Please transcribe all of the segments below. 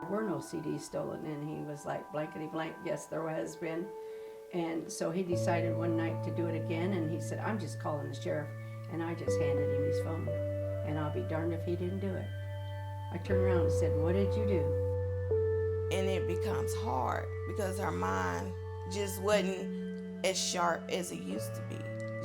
were no CDs stolen. And he was like, blankety blank, yes, there has been. And so he decided one night to do it again, and he said, I'm just calling the sheriff. And I just handed him his phone. And I'll be darned if he didn't do it. I turned around and said, what did you do? And it becomes hard because our mind just wasn't as sharp as it used to be.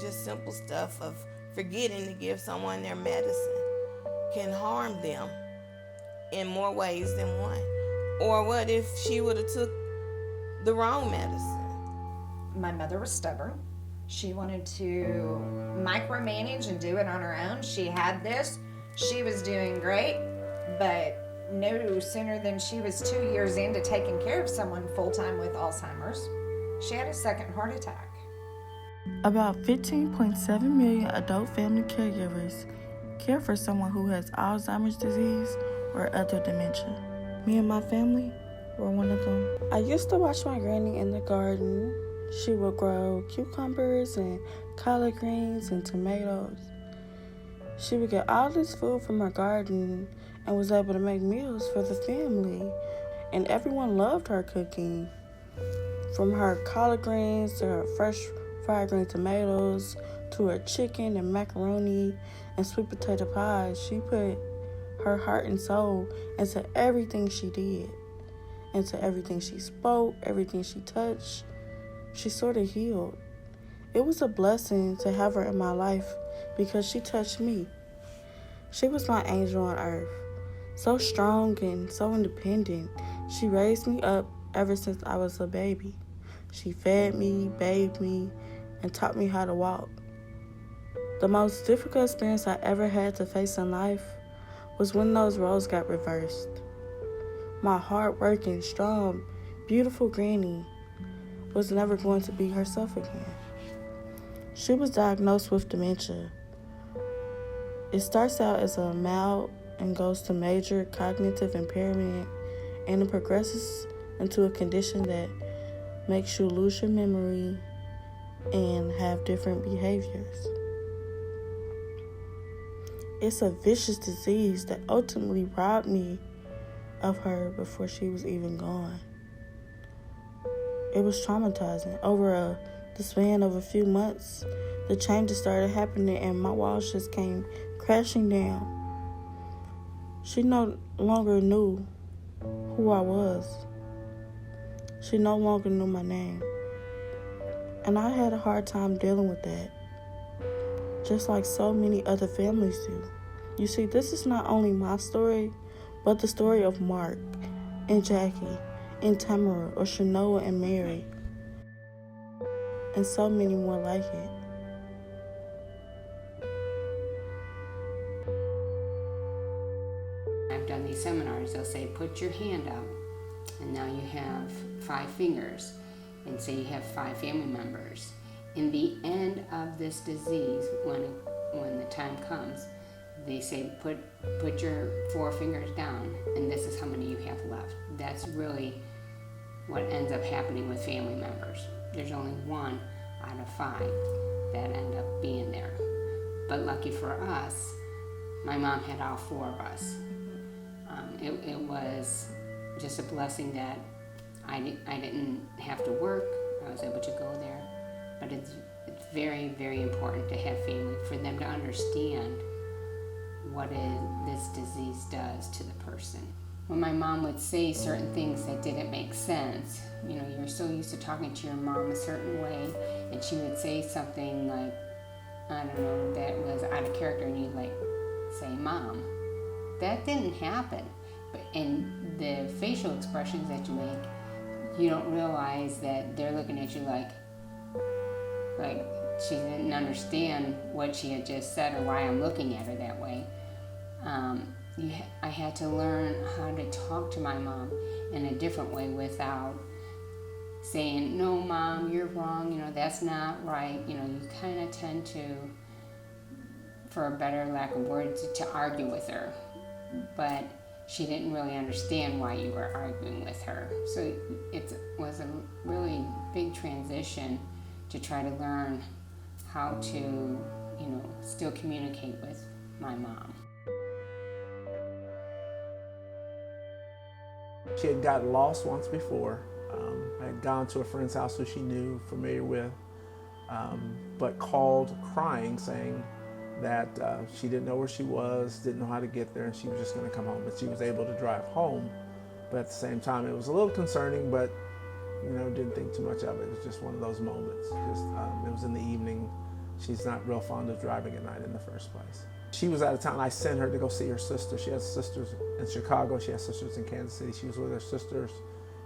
Just simple stuff of forgetting to give someone their medicine can harm them in more ways than one. Or what if she would have took the wrong medicine? My mother was stubborn. She wanted to micromanage and do it on her own. She had this. She was doing great, but no sooner than she was 2 years into taking care of someone full-time with Alzheimer's, she had a second heart attack. About 15.7 million adult family caregivers care for someone who has Alzheimer's disease or other dementia. Me and my family were one of them. I used to watch my granny in the garden. She would grow cucumbers and collard greens and tomatoes. She would get all this food from her garden and was able to make meals for the family. And everyone loved her cooking. From her collard greens to her fresh fried green tomatoes to her chicken and macaroni and sweet potato pie, she put her heart and soul into everything she did, into everything she spoke, everything she touched. She sort of healed. It was a blessing to have her in my life because she touched me. She was my angel on earth, so strong and so independent. She raised me up ever since I was a baby. She fed me, bathed me, and taught me how to walk. The most difficult experience I ever had to face in life was when those roles got reversed. My hard-working, strong, beautiful granny was never going to be herself again. She was diagnosed with dementia. It starts out as a mild and goes to major cognitive impairment, and it progresses into a condition that makes you lose your memory and have different behaviors. It's a vicious disease that ultimately robbed me of her before she was even gone. It was traumatizing. Over the span of a few months, the changes started happening and my walls just came crashing down. She no longer knew who I was. She no longer knew my name. And I had a hard time dealing with that, just like so many other families do. You see, this is not only my story, but the story of Mark and Jackie and Tamara or Shanoa and Mary, and so many more like it. I've done these seminars, they'll say, put your hand out, and now you have 5 fingers, and say you have 5 family members. In the end of this disease, when the time comes, they say, put your 4 fingers down, and this is how many you have left. That's really what ends up happening with family members. There's only 1 out of 5 that end up being there. But lucky for us, my mom had all 4 of us. It was just a blessing that I didn't have to work. I was able to go there. But it's very, very important to have family, for them to understand what this disease does to the person. When my mom would say certain things that didn't make sense, you know, you're so used to talking to your mom a certain way, and she would say something like, I don't know, that was out of character, and you'd like say, Mom, that didn't happen. But in the facial expressions that you make, you don't realize that they're looking at you like she didn't understand what she had just said or why I'm looking at her that way. I had to learn how to talk to my mom in a different way without saying, no, Mom, you're wrong, you know, that's not right. You know, you kind of tend to, for a better lack of words, to argue with her. But she didn't really understand why you were arguing with her. So it was a really big transition to try to learn how to, you know, still communicate with my mom. She had gotten lost once before. Had gone to a friend's house who she knew, familiar with, but called crying, saying that she didn't know where she was, didn't know how to get there, and she was just going to come home. But she was able to drive home. But at the same time, it was a little concerning, but didn't think too much of it. It was just one of those moments. It was in the evening. She's not real fond of driving at night in the first place. She was out of town. I sent her to go see her sister. She has sisters in Chicago. She has sisters in Kansas City. She was with her sisters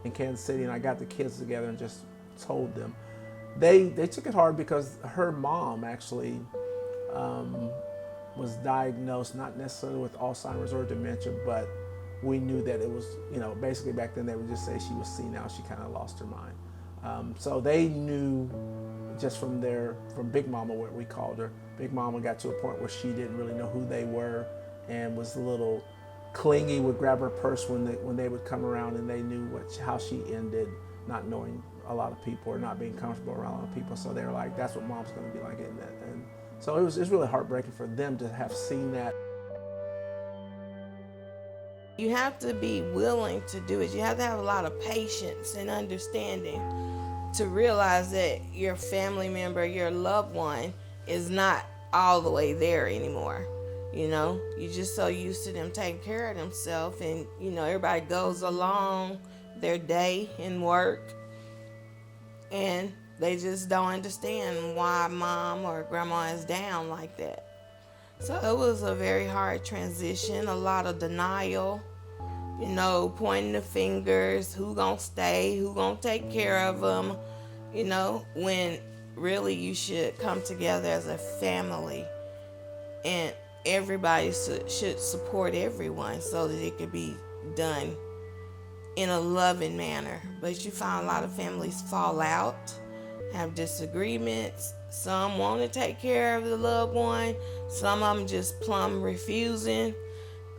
in Kansas City, and I got the kids together and just told them. They took it hard because her mom actually was diagnosed, not necessarily with Alzheimer's or dementia, but we knew that it was, basically back then they would just say she was senile. She kind of lost her mind. So they knew just from Big Mama, what we called her. Big Mama got to a point where she didn't really know who they were and was a little clingy, would grab her purse when they would come around, and they knew how she ended, not knowing a lot of people or not being comfortable around a lot of people. So they were like, that's what Mom's going to be like. And so it was really heartbreaking for them to have seen that. You have to be willing to do it. You have to have a lot of patience and understanding to realize that your family member, your loved one, is not all the way there anymore. You're just so used to them taking care of themselves, and everybody goes along their day and work, and they just don't understand why mom or grandma is down like that. So it was a very hard transition, a lot of denial, pointing the fingers, who gonna stay, who gonna take care of them, when really you should come together as a family, and everybody should support everyone so that it could be done in a loving manner. But you find a lot of families fall out, have disagreements. Some want to take care of the loved one. Some of them just plumb refusing.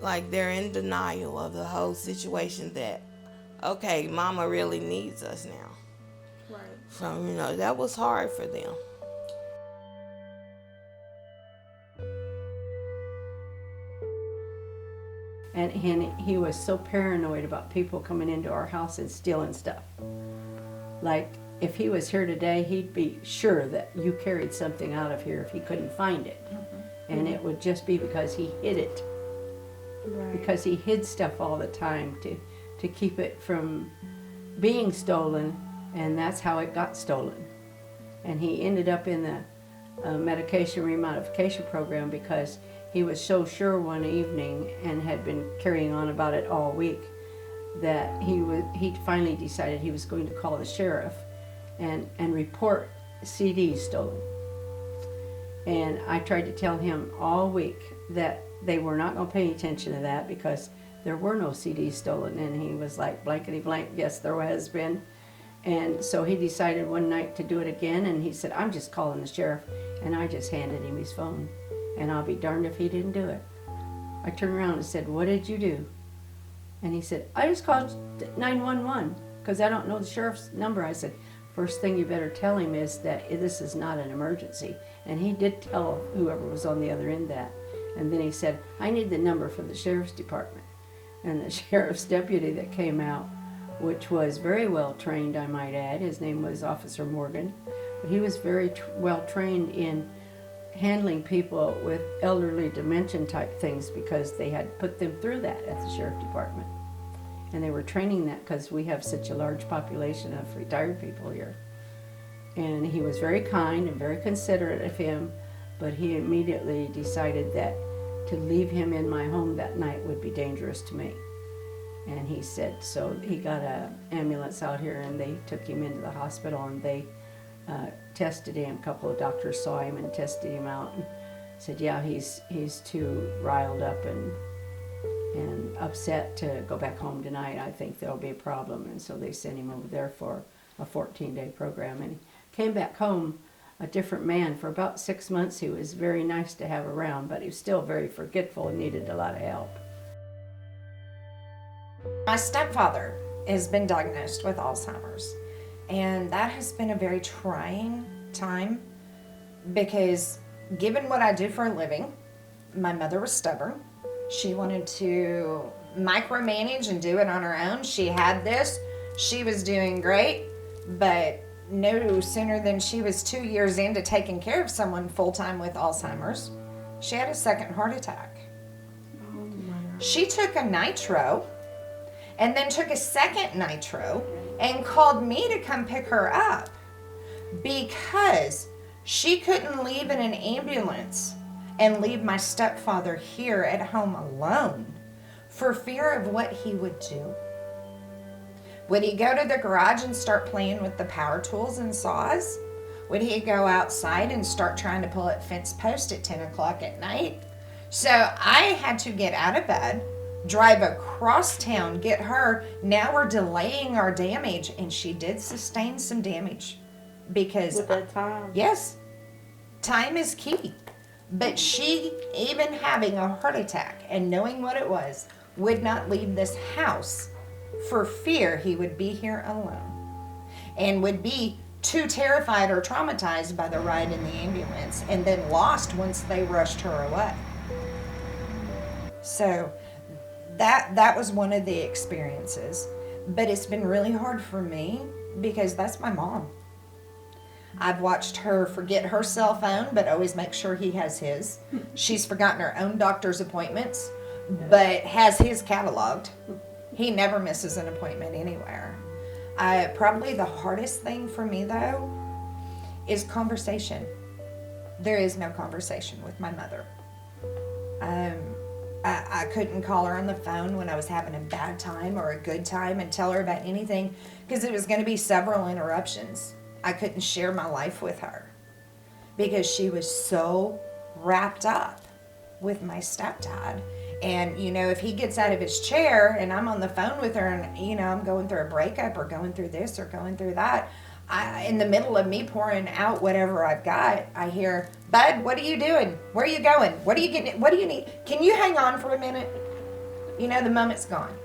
Like they're in denial of the whole situation that, okay, mama really needs us now. Right. So, that was hard for them. And he was so paranoid about people coming into our house and stealing stuff. Like, if he was here today, he'd be sure that you carried something out of here if he couldn't find it. Mm-hmm. And it would just be because he hid it. Right. Because he hid stuff all the time to keep it from being stolen, and that's how it got stolen. And he ended up in the medication remodification program because he was so sure one evening, and had been carrying on about it all week, that he finally decided he was going to call the sheriff and report CDs stolen. And I tried to tell him all week that they were not going to pay attention to that because there were no CDs stolen. And he was like, blankety blank, yes, there has been. And so he decided one night to do it again, and he said, I'm just calling the sheriff. And I just handed him his phone. And I'll be darned if he didn't do it. I turned around and said, what did you do? And he said, I just called 911 because I don't know the sheriff's number. I said, first thing you better tell him is that this is not an emergency. And he did tell whoever was on the other end that. And then he said, I need the number for the sheriff's department. And the sheriff's deputy that came out, which was very well trained, I might add, his name was Officer Morgan, but he was very well trained in handling people with elderly dementia type things because they had put them through that at the sheriff department. And they were training that because we have such a large population of retired people here. And he was very kind and very considerate of him, but he immediately decided that to leave him in my home that night would be dangerous to me. And he said, so he got an ambulance out here and they took him into the hospital, and they tested him. A couple of doctors saw him and tested him out and said, yeah, he's too riled up and upset to go back home tonight. I think there'll be a problem. And so they sent him over there for a 14-day program. And he came back home a different man. For about 6 months, he was very nice to have around, but he was still very forgetful and needed a lot of help. My stepfather has been diagnosed with Alzheimer's, and that has been a very trying time because given what I do for a living, my mother was stubborn. She wanted to micromanage and do it on her own. She had this. She was doing great, but no sooner than she was 2 years into taking care of someone full-time with Alzheimer's, she had a second heart attack. She took a nitro and then took a second nitro and called me to come pick her up because she couldn't leave in an ambulance and leave my stepfather here at home alone for fear of what he would do. Would he go to the garage and start playing with the power tools and saws? Would he go outside and start trying to pull at fence post at 10 o'clock at night? So I had to get out of bed, drive across town, get her. Now we're delaying our damage, and she did sustain some damage because With that time. yes, time is key. But she, even having a heart attack and knowing what it was, would not leave this house for fear he would be here alone and would be too terrified or traumatized by the ride in the ambulance and then lost once they rushed her away. So that was one of the experiences. But it's been really hard for me because that's my mom. I've watched her forget her cell phone, but always make sure he has his. She's forgotten her own doctor's appointments, but has his cataloged. He never misses an appointment anywhere. Probably the hardest thing for me, though, is conversation. There is no conversation with my mother. I couldn't call her on the phone when I was having a bad time or a good time and tell her about anything because it was going to be several interruptions. I couldn't share my life with her because she was so wrapped up with my stepdad. And, you know, if he gets out of his chair and I'm on the phone with her and, you know, I'm going through a breakup or going through this or going through that, in the middle of me pouring out whatever I've got, I hear, Bud, what are you doing? Where are you going? What are you getting? What do you need? Can you hang on for a minute? You know, the moment's gone.